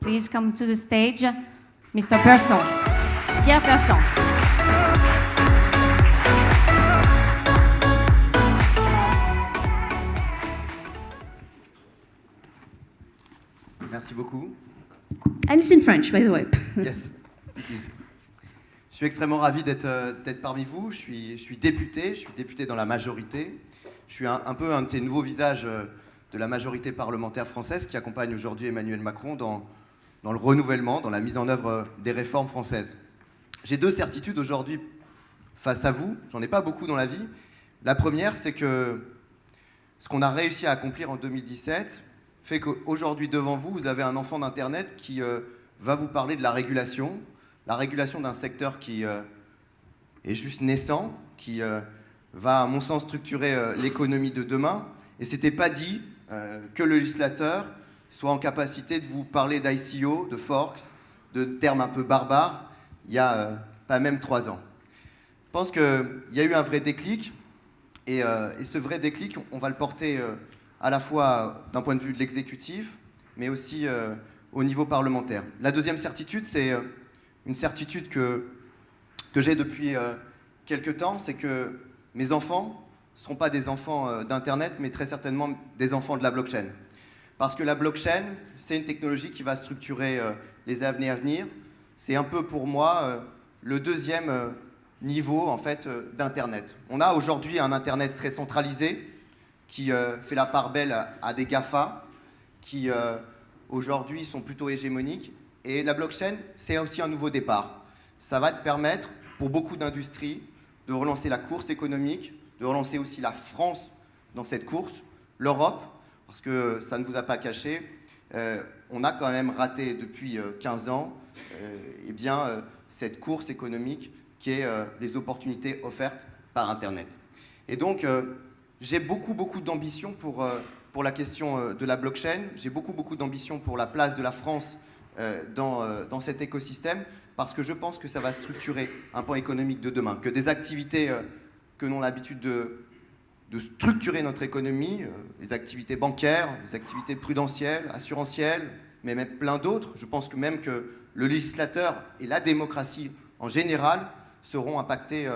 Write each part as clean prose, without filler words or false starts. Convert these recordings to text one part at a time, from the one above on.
Please come to the stage, Mr. Persson. Pierre Persson. Merci beaucoup. And it's in French, by the way. Yes, it is. Je suis extrêmement ravi d'être parmi vous. Je suis député dans la majorité. Je suis un peu un de ces nouveaux visages de la majorité parlementaire française qui accompagne aujourd'hui Emmanuel Macron dans le renouvellement, dans la mise en œuvre des réformes françaises. J'ai deux certitudes aujourd'hui face à vous. J'en ai pas beaucoup dans la vie. La première, c'est que ce qu'on a réussi à accomplir en 2017 fait qu'aujourd'hui, devant vous, vous avez un enfant d'Internet qui va vous parler de la régulation d'un secteur qui est juste naissant, qui va, à mon sens, structurer l'économie de demain. Et c'était pas dit que le législateur soit en capacité de vous parler d'ICO, de forks, de termes un peu barbares, il y a pas même 3 ans. Je pense qu'il y a eu un vrai déclic, et ce vrai déclic, on va le porter à la fois d'un point de vue de l'exécutif, mais aussi au niveau parlementaire. La deuxième certitude, c'est une certitude que j'ai depuis quelques temps, c'est que mes enfants ne seront pas des enfants d'Internet, mais très certainement des enfants de la blockchain. Parce que la blockchain, c'est une technologie qui va structurer les années à venir. C'est un peu pour moi le deuxième niveau en fait, d'Internet. On a aujourd'hui un Internet très centralisé qui fait la part belle à des GAFA qui aujourd'hui sont plutôt hégémoniques. Et la blockchain, c'est aussi un nouveau départ. Ça va te permettre, pour beaucoup d'industries, de relancer la course économique, de relancer aussi la France dans cette course, l'Europe, parce que ça ne vous a pas caché, on a quand même raté depuis 15 ans cette course économique qui est les opportunités offertes par Internet. Et donc, j'ai beaucoup d'ambition pour la question de la blockchain, j'ai beaucoup d'ambition pour la place de la France dans cet écosystème, parce que je pense que ça va structurer un pan économique de demain, que des activités que l'on a l'habitude de structurer notre économie, les activités bancaires, les activités prudentielles, assurantielles, mais même plein d'autres. Je pense que même que le législateur et la démocratie en général seront impactés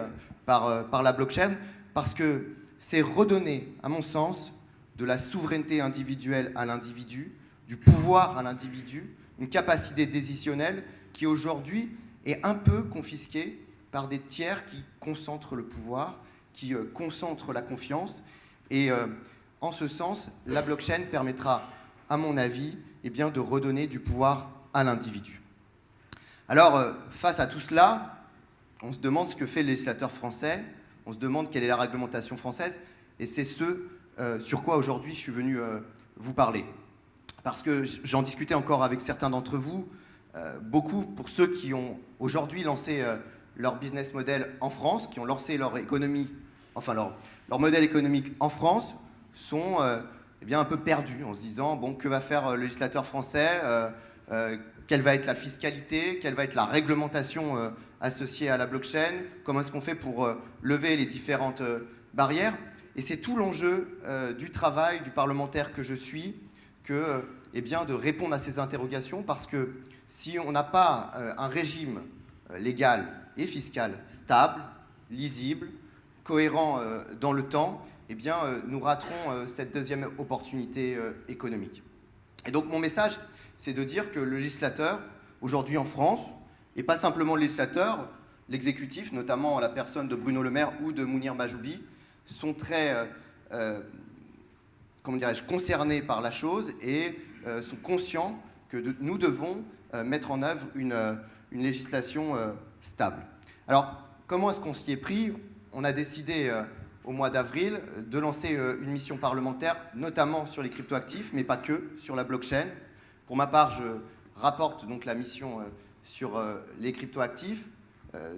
par la blockchain, parce que c'est redonner, à mon sens, de la souveraineté individuelle à l'individu, du pouvoir à l'individu, une capacité décisionnelle qui aujourd'hui est un peu confisquée par des tiers qui concentrent le pouvoir, qui concentrent la confiance. Et en ce sens, la blockchain permettra, à mon avis, de redonner du pouvoir à l'individu. Alors, face à tout cela, on se demande ce que fait le législateur français, on se demande quelle est la réglementation française, et c'est ce sur quoi aujourd'hui je suis venu vous parler. Parce que j'en discutais encore avec certains d'entre vous, beaucoup pour ceux qui ont aujourd'hui lancé leur business model en France, qui ont lancé leur économie, enfin leur modèle économique en France, sont un peu perdus en se disant bon, que va faire le législateur français, quelle va être la fiscalité, quelle va être la réglementation associée à la blockchain, comment est-ce qu'on fait pour lever les différentes barrières. Et c'est tout l'enjeu du travail du parlementaire que je suis, de répondre à ces interrogations, parce que si on n'a pas un régime légal et fiscal stable, lisible, cohérent dans le temps, nous raterons cette deuxième opportunité économique. Et donc mon message, c'est de dire que le législateur, aujourd'hui en France, et pas simplement le législateur, l'exécutif, notamment la personne de Bruno Le Maire ou de Mounir Mahjoubi, sont très concernés par la chose et sont conscients que nous devons mettre en œuvre une législation stable. Alors, comment est-ce qu'on s'y est pris ? On a décidé au mois d'avril de lancer une mission parlementaire, notamment sur les cryptoactifs, mais pas que, sur la blockchain. Pour ma part, je rapporte donc la mission sur les cryptoactifs.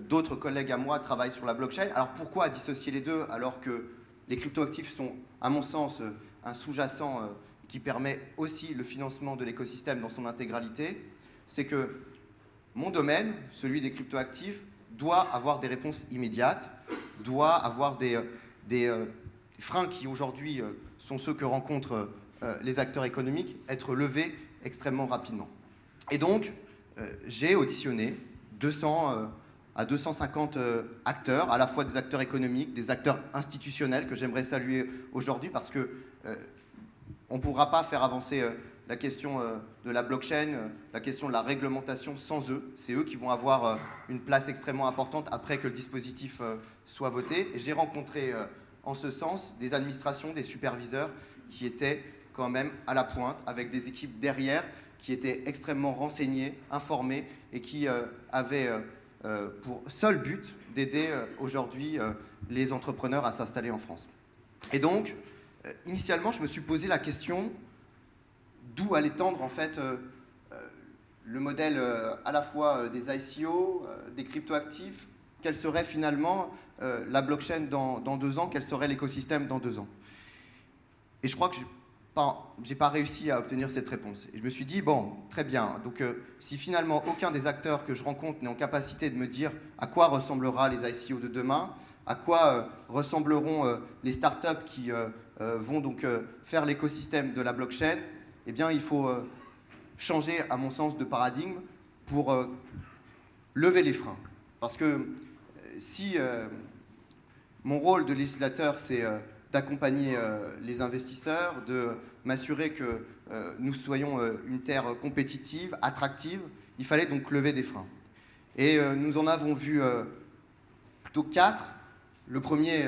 D'autres collègues à moi travaillent sur la blockchain. Alors pourquoi dissocier les deux alors que les cryptoactifs sont, à mon sens, un sous-jacent qui permet aussi le financement de l'écosystème dans son intégralité? C'est que mon domaine, celui des cryptoactifs, doit avoir des réponses immédiates, doit avoir des freins qui aujourd'hui sont ceux que rencontrent les acteurs économiques, être levés extrêmement rapidement. Et donc, j'ai auditionné 200 à 250 acteurs, à la fois des acteurs économiques, des acteurs institutionnels que j'aimerais saluer aujourd'hui parce que on ne pourra pas faire avancer la question de la blockchain, la question de la réglementation sans eux. C'est eux qui vont avoir une place extrêmement importante après que le dispositif soit voté. Et j'ai rencontré en ce sens des administrations, des superviseurs qui étaient quand même à la pointe, avec des équipes derrière qui étaient extrêmement renseignées, informées et qui avaient pour seul but d'aider aujourd'hui les entrepreneurs à s'installer en France. Et donc, initialement, je me suis posé la question d'où allait tendre en fait le modèle à la fois des ICO, des cryptoactifs, quelle serait finalement la blockchain dans 2 ans, quel serait l'écosystème dans 2 ans. Et je crois que j'ai pas réussi à obtenir cette réponse. Et je me suis dit, bon, très bien, donc si finalement aucun des acteurs que je rencontre n'est en capacité de me dire à quoi ressemblera les ICO de demain, à quoi ressembleront les startups qui vont donc faire l'écosystème de la blockchain, eh bien il faut changer, à mon sens, de paradigme pour lever les freins. Parce que si mon rôle de législateur, c'est d'accompagner les investisseurs, de m'assurer que nous soyons une terre compétitive, attractive, il fallait donc lever des freins. Et nous en avons vu plutôt 4. Le premier,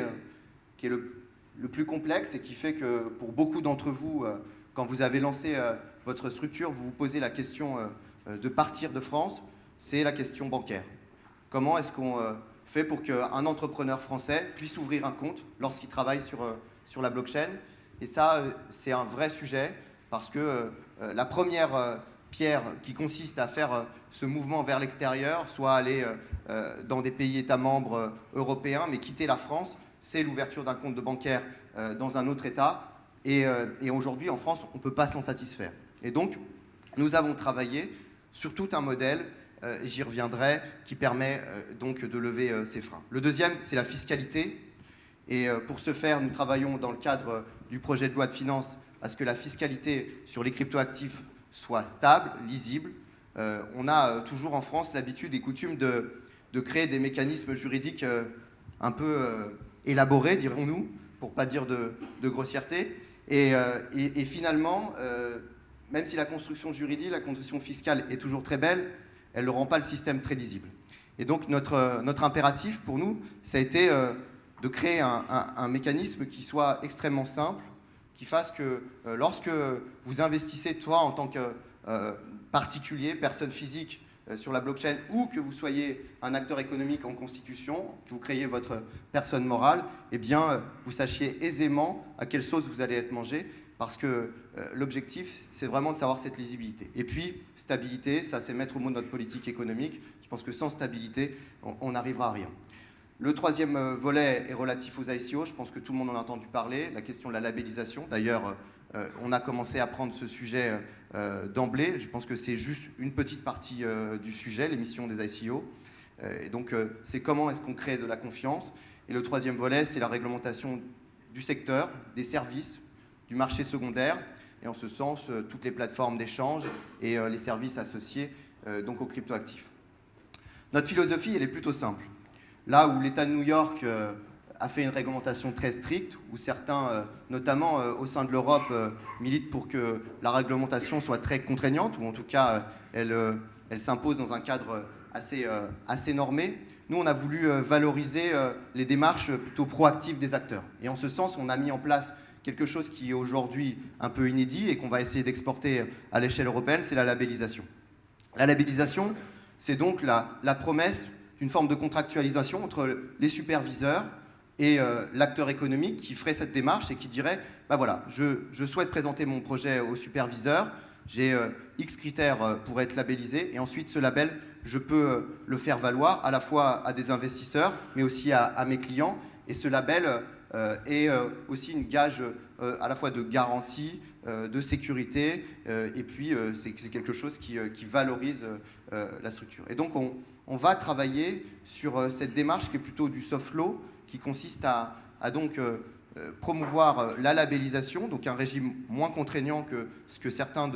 qui est le plus complexe et qui fait que pour beaucoup d'entre vous, quand vous avez lancé votre structure, vous vous posez la question de partir de France, c'est la question bancaire. Comment est-ce qu'on fait pour qu'un entrepreneur français puisse ouvrir un compte lorsqu'il travaille sur la blockchain? Et ça, c'est un vrai sujet parce que la première pierre qui consiste à faire ce mouvement vers l'extérieur, soit aller dans des pays États membres européens, mais quitter la France, c'est l'ouverture d'un compte de bancaire dans un autre État. Et aujourd'hui, en France, on ne peut pas s'en satisfaire. Et donc, nous avons travaillé sur tout un modèle, et j'y reviendrai, qui permet donc de lever ces freins. Le deuxième, c'est la fiscalité. Et pour ce faire, nous travaillons dans le cadre du projet de loi de finances à ce que la fiscalité sur les cryptoactifs soit stable, lisible. On a toujours en France l'habitude et coutume de créer des mécanismes juridiques un peu élaborés, dirons-nous, pour ne pas dire de grossièreté. Et finalement, même si la construction juridique, la construction fiscale est toujours très belle, elle ne rend pas le système très lisible. Et donc notre impératif pour nous, ça a été de créer un mécanisme qui soit extrêmement simple, qui fasse que lorsque vous investissez, toi en tant que particulier, personne physique sur la blockchain, ou que vous soyez un acteur économique en constitution, que vous créez votre personne morale, eh bien vous sachiez aisément à quelle sauce vous allez être mangé, parce que l'objectif, c'est vraiment de savoir cette lisibilité. Et puis, stabilité, ça c'est mettre au mot de notre politique économique. Je pense que sans stabilité, on n'arrivera à rien. Le troisième volet est relatif aux ICO. Je pense que tout le monde en a entendu parler. La question de la labellisation. D'ailleurs, on a commencé à prendre ce sujet d'emblée. Je pense que c'est juste une petite partie du sujet, l'émission des ICO. Et donc, c'est comment est-ce qu'on crée de la confiance. Et le troisième volet, c'est la réglementation du secteur, des services, du marché secondaire. Et en ce sens, toutes les plateformes d'échange et les services associés donc aux cryptoactifs. Notre philosophie, elle est plutôt simple. Là où l'État de New York a fait une réglementation très stricte, où certains, notamment au sein de l'Europe, militent pour que la réglementation soit très contraignante, ou en tout cas, elle s'impose dans un cadre assez normé. Nous, on a voulu valoriser les démarches plutôt proactives des acteurs. Et en ce sens, on a mis en place quelque chose qui est aujourd'hui un peu inédit et qu'on va essayer d'exporter à l'échelle européenne, c'est la labellisation. La labellisation, c'est donc la promesse d'une forme de contractualisation entre les superviseurs et l'acteur économique qui ferait cette démarche et qui dirait bah voilà, je souhaite présenter mon projet au superviseur, j'ai X critères pour être labellisé, et ensuite ce label, je peux le faire valoir à la fois à des investisseurs, mais aussi à mes clients, et ce label est aussi une gage à la fois de garantie, de sécurité, et puis c'est quelque chose qui valorise la structure. Et donc on va travailler sur cette démarche qui est plutôt du soft law, qui consiste à donc promouvoir la labellisation, donc un régime moins contraignant que ce que certains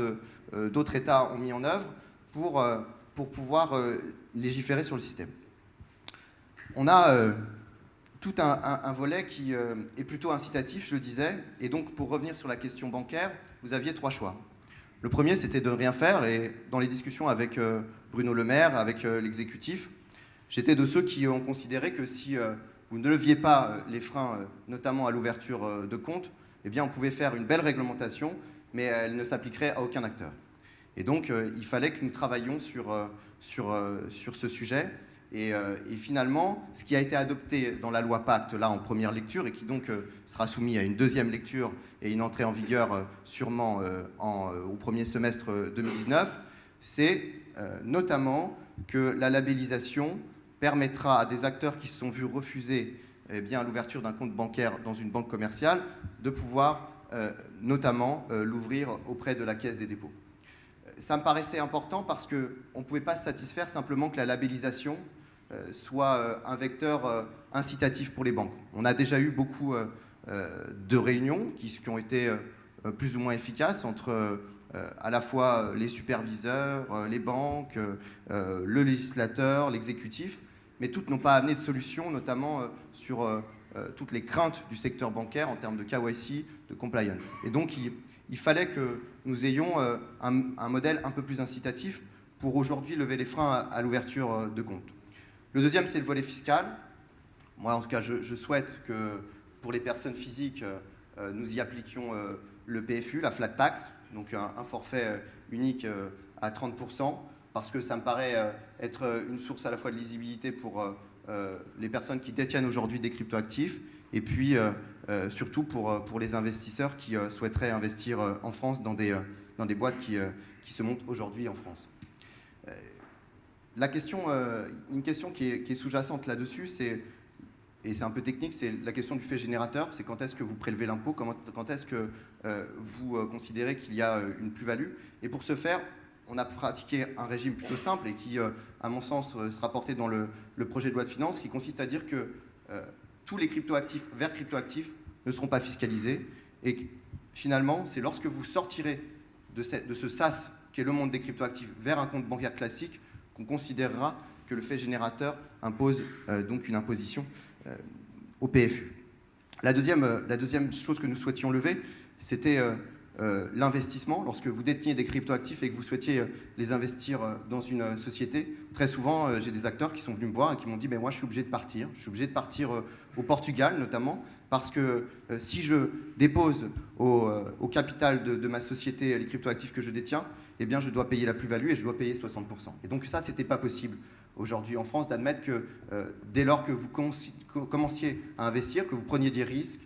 d'autres États ont mis en œuvre, pour pouvoir légiférer sur le système. On a tout un volet qui est plutôt incitatif, je le disais, et donc pour revenir sur la question bancaire, vous aviez 3 choix. Le premier, c'était de ne rien faire, et dans les discussions avec Bruno Le Maire, avec l'exécutif, j'étais de ceux qui ont considéré que si vous ne leviez pas les freins, notamment à l'ouverture de compte, eh bien on pouvait faire une belle réglementation, mais elle ne s'appliquerait à aucun acteur. Et donc il fallait que nous travaillions sur ce sujet. Et finalement, ce qui a été adopté dans la loi Pacte, là, en première lecture, et qui donc sera soumis à une deuxième lecture et une entrée en vigueur sûrement au premier semestre 2019, c'est notamment que la labellisation permettra à des acteurs qui se sont vus refuser l'ouverture d'un compte bancaire dans une banque commerciale de pouvoir notamment l'ouvrir auprès de la Caisse des dépôts. Ça me paraissait important parce qu'on ne pouvait pas se satisfaire simplement que la labellisation soit un vecteur incitatif pour les banques. On a déjà eu beaucoup de réunions qui ont été plus ou moins efficaces entre à la fois les superviseurs, les banques, le législateur, l'exécutif, mais toutes n'ont pas amené de solution, notamment sur toutes les craintes du secteur bancaire en termes de KYC, de compliance. Et donc, il fallait que nous ayons un modèle un peu plus incitatif pour aujourd'hui lever les freins à l'ouverture de compte. Le deuxième, c'est le volet fiscal. Moi, en tout cas, je souhaite que pour les personnes physiques, nous y appliquions le PFU, la flat tax, donc un forfait unique à 30%, parce que ça me paraît être une source à la fois de lisibilité pour les personnes qui détiennent aujourd'hui des cryptoactifs, et puis surtout pour les investisseurs qui souhaiteraient investir en France dans des boîtes qui se montent aujourd'hui en France. Une question qui est sous-jacente là-dessus, et c'est un peu technique, c'est la question du fait générateur. C'est quand est-ce que vous prélevez l'impôt, quand est-ce que vous considérez qu'il y a une plus-value. Et pour ce faire, on a pratiqué un régime plutôt simple et qui, à mon sens, sera porté dans le projet de loi de finances, qui consiste à dire que tous les cryptoactifs vers cryptoactifs ne seront pas fiscalisés. Et finalement, c'est lorsque vous sortirez de ce sas qu'est le monde des cryptoactifs vers un compte bancaire classique qu'on considérera que le fait générateur impose donc une imposition au PFU. La deuxième chose que nous souhaitions lever, c'était l'investissement. Lorsque vous déteniez des cryptoactifs et que vous souhaitiez les investir dans une société, très souvent, j'ai des acteurs qui sont venus me voir et qui m'ont dit « moi, je suis obligé de partir. Je suis obligé de partir au Portugal, notamment, parce que si je dépose au capital de ma société les cryptoactifs que je détiens, eh bien, je dois payer la plus-value et je dois payer 60%. Et donc ça, ce n'était pas possible aujourd'hui en France d'admettre que dès lors que vous commenciez à investir, que vous preniez des risques,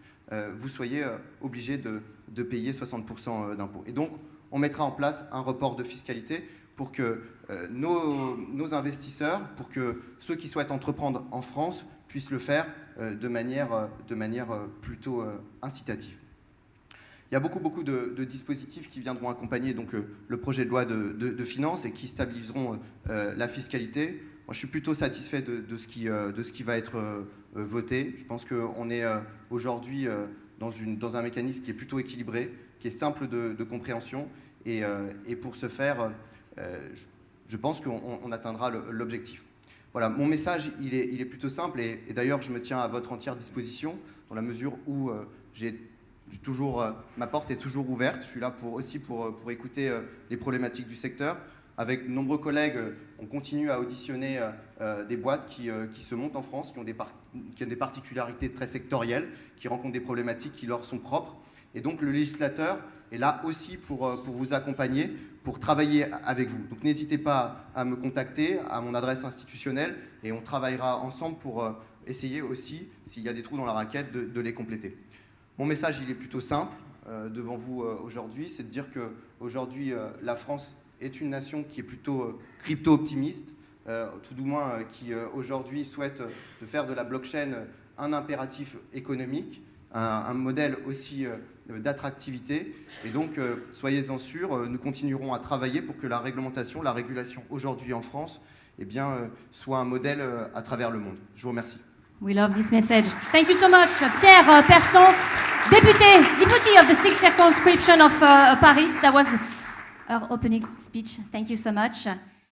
vous soyez obligé de payer 60% d'impôts. Et donc, on mettra en place un report de fiscalité pour que nos investisseurs, pour que ceux qui souhaitent entreprendre en France puissent le faire de manière plutôt incitative. Il y a beaucoup de dispositifs qui viendront accompagner donc, le projet de loi de finances et qui stabiliseront la fiscalité. Moi, je suis plutôt satisfait de ce qui va être voté. Je pense qu'on est aujourd'hui dans un mécanisme qui est plutôt équilibré, qui est simple de compréhension. Et pour ce faire, je pense qu'on atteindra l'objectif. Voilà, mon message, il est plutôt simple. Et d'ailleurs, je me tiens à votre entière disposition dans la mesure où ma porte est toujours ouverte. Je suis là aussi pour écouter les problématiques du secteur. Avec de nombreux collègues, on continue à auditionner des boîtes qui se montent en France, qui ont des particularités très sectorielles, qui rencontrent des problématiques qui leur sont propres. Et donc le législateur est là aussi pour vous accompagner, pour travailler avec vous. Donc n'hésitez pas à me contacter à mon adresse institutionnelle et on travaillera ensemble pour essayer aussi, s'il y a des trous dans la raquette, de les compléter. Mon message, il est plutôt simple devant vous aujourd'hui, c'est de dire qu'aujourd'hui, la France est une nation qui est plutôt crypto-optimiste, tout du moins qui aujourd'hui souhaite de faire de la blockchain un impératif économique, un modèle aussi d'attractivité. Et donc, soyez-en sûrs, nous continuerons à travailler pour que la réglementation, la régulation aujourd'hui en France, eh bien, soit un modèle à travers le monde. Je vous remercie. We love this message. Thank you so much, Pierre Persson, Deputy of the 6th Circumscription of Paris. That was our opening speech. Thank you so much.